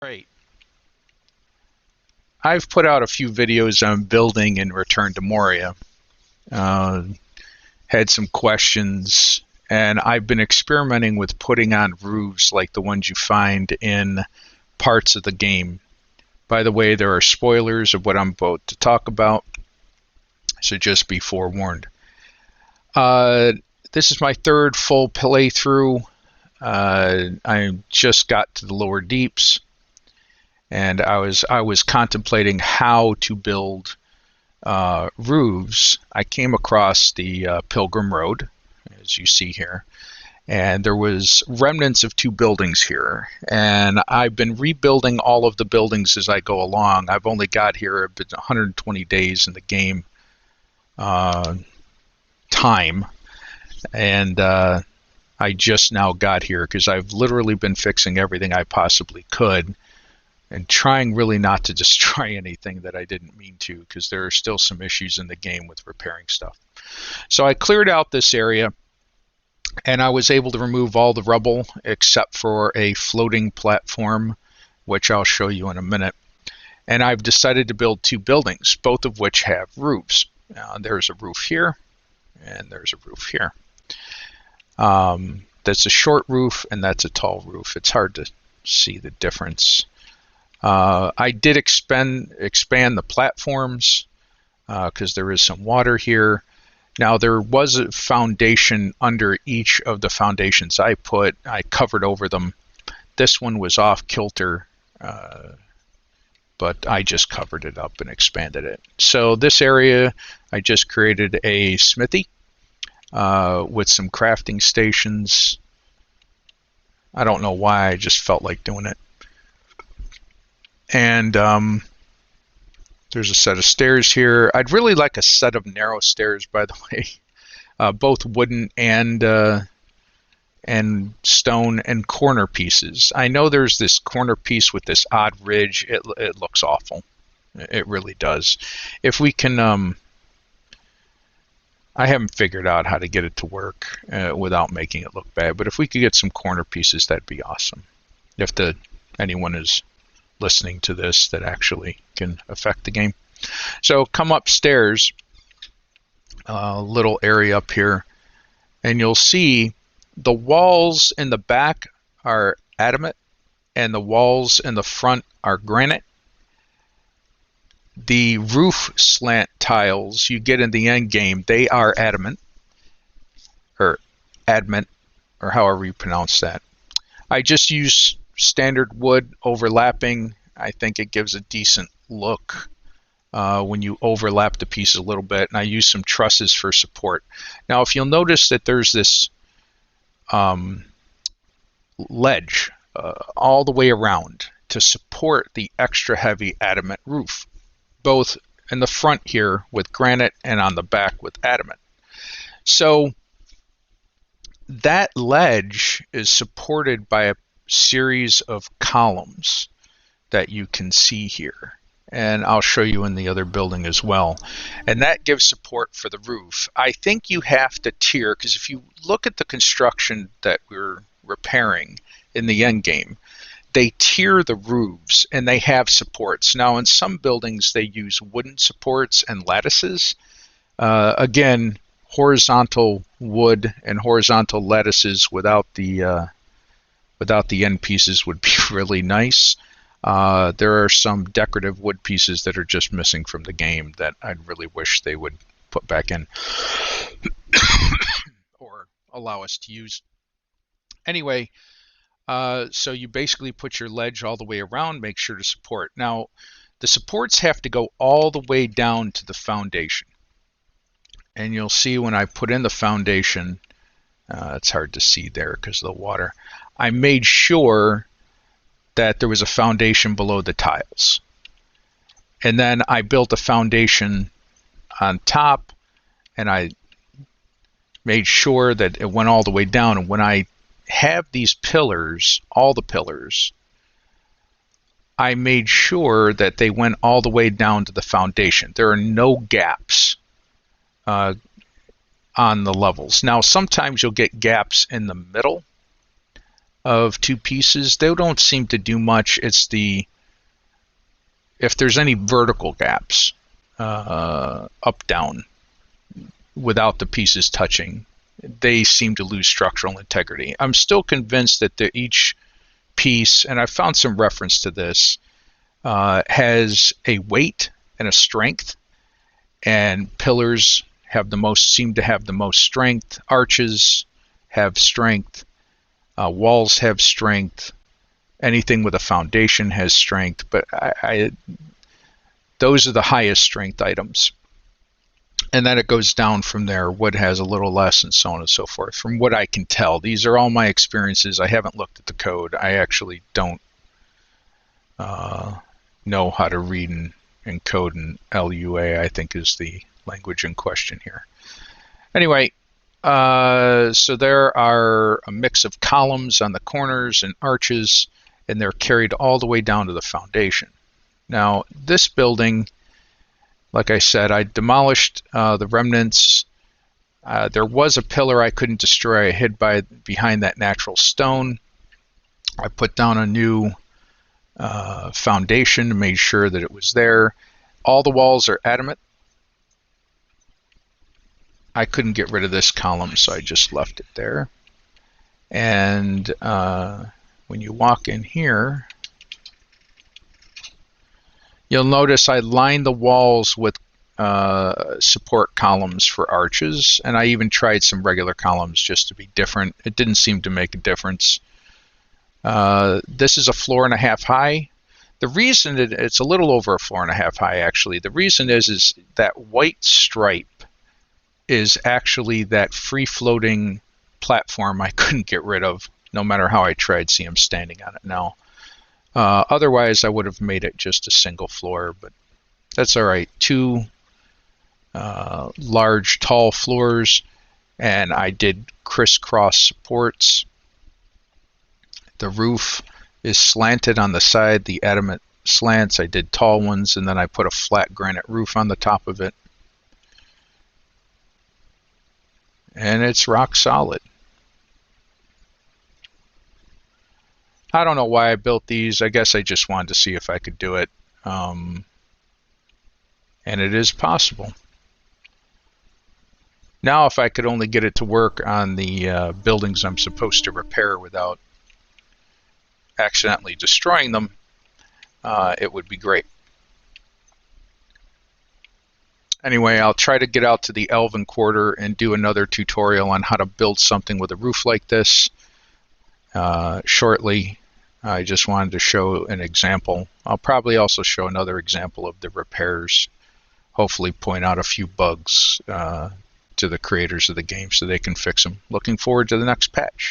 Right. I've put out a few videos on building in Return to Moria. Uh, had some questions, and I've been experimenting with putting on roofs like the ones you find in parts of the game. By the way, there are spoilers of what I'm about to talk about, so just be forewarned. Uh, this is my third full playthrough. I just got to the lower deeps, and I was contemplating how to build roofs. I came across the Pilgrim Road, as you see here, and there was remnants of two buildings here. And I've been rebuilding all of the buildings as I go along. I've only got here 120 days in the game time, and I just now got here because I've literally been fixing everything I possibly could and trying really not to destroy anything that I didn't mean to, because there are still some issues in the game with repairing stuff. So I cleared out this area, and I was able to remove all the rubble except for a floating platform, which I'll show you in a minute. And I've decided to build two buildings, both of which have roofs. Now, there's a roof here, and there's a roof here. That's a short roof, and that's a tall roof. It's hard to see the difference. I did expand the platforms because there is some water here. Now, there was a foundation under each of the foundations I put. I covered over them. This one was off kilter, but I just covered it up and expanded it. So this area, I just created a smithy with some crafting stations. I don't know why, I just felt like doing it. And there's a set of stairs here. I'd really like a set of narrow stairs, by the way, both wooden and stone and corner pieces. I know there's this corner piece with this odd ridge. It looks awful. It really does. If we can, I haven't figured out how to get it to work without making it look bad. But if we could get some corner pieces, that'd be awesome. If anyone is listening to this that actually can affect the game. So come upstairs, a little area up here, and you'll see the walls in the back are adamant and the walls in the front are granite. The roof slant tiles you get in the end game, they are adamant, or however you pronounce that. I just use standard wood overlapping. I think it gives a decent look when you overlap the pieces a little bit, and I use some trusses for support. Now, if you'll notice that there's this ledge all the way around to support the extra heavy adamant roof, both in the front here with granite and on the back with adamant. So that ledge is supported by a series of columns that you can see here, and I'll show you in the other building as well, and that gives support for the roof. I think you have to tier, because if you look at the construction that we're repairing in the end game, they tier the roofs and they have supports. Now, in some buildings they use wooden supports and lattices. Again, horizontal wood and horizontal lattices without the end pieces would be really nice. There are some decorative wood pieces that are just missing from the game that I'd really wish they would put back in or allow us to use. Anyway, so you basically put your ledge all the way around, make sure to support. Now, the supports have to go all the way down to the foundation. And you'll see when I put in the foundation, it's hard to see there because of the water, I made sure that there was a foundation below the tiles. And then I built a foundation on top, and I made sure that it went all the way down. And when I have these pillars, all the pillars, I made sure that they went all the way down to the foundation. There are no gaps on the levels. Now, sometimes you'll get gaps in the middle, of two pieces. They don't seem to do much. It's if there's any vertical gaps, up, down, without the pieces touching, they seem to lose structural integrity. I'm still convinced that each piece, and I've found some reference to this, has a weight and a strength, and pillars seem to have the most strength. Arches have strength. Walls have strength. Anything with a foundation has strength, but those are the highest strength items. And then it goes down from there. Wood has a little less, and so on and so forth. From what I can tell, these are all my experiences. I haven't looked at the code. I actually don't know how to read and code in LUA, I think is the language in question here. Anyway, so there are a mix of columns on the corners and arches, and they're carried all the way down to the foundation. Now, this building, like I said, I demolished the remnants. There was a pillar I couldn't destroy. I hid behind that natural stone. I put down a new foundation to make sure that it was there. All the walls are adamant. I couldn't get rid of this column, so I just left it there. And when you walk in here, you'll notice I lined the walls with support columns for arches, and I even tried some regular columns just to be different. It didn't seem to make a difference. This is a floor and a half high. The reason it's a little over a floor and a half high, actually. The reason is that white stripe is actually that free-floating platform I couldn't get rid of, no matter how I tried. See, I'm standing on it now. Otherwise, I would have made it just a single floor, but that's all right. Two large, tall floors, and I did crisscross supports. The roof is slanted on the side, the adamant slants. I did tall ones, and then I put a flat granite roof on the top of it. And it's rock solid. I don't know why I built these. I guess I just wanted to see if I could do it. And it is possible. Now, if I could only get it to work on the buildings I'm supposed to repair without accidentally destroying them, it would be great. Anyway, I'll try to get out to the Elven Quarter and do another tutorial on how to build something with a roof like this shortly. I just wanted to show an example. I'll probably also show another example of the repairs, hopefully point out a few bugs to the creators of the game so they can fix them. Looking forward to the next patch.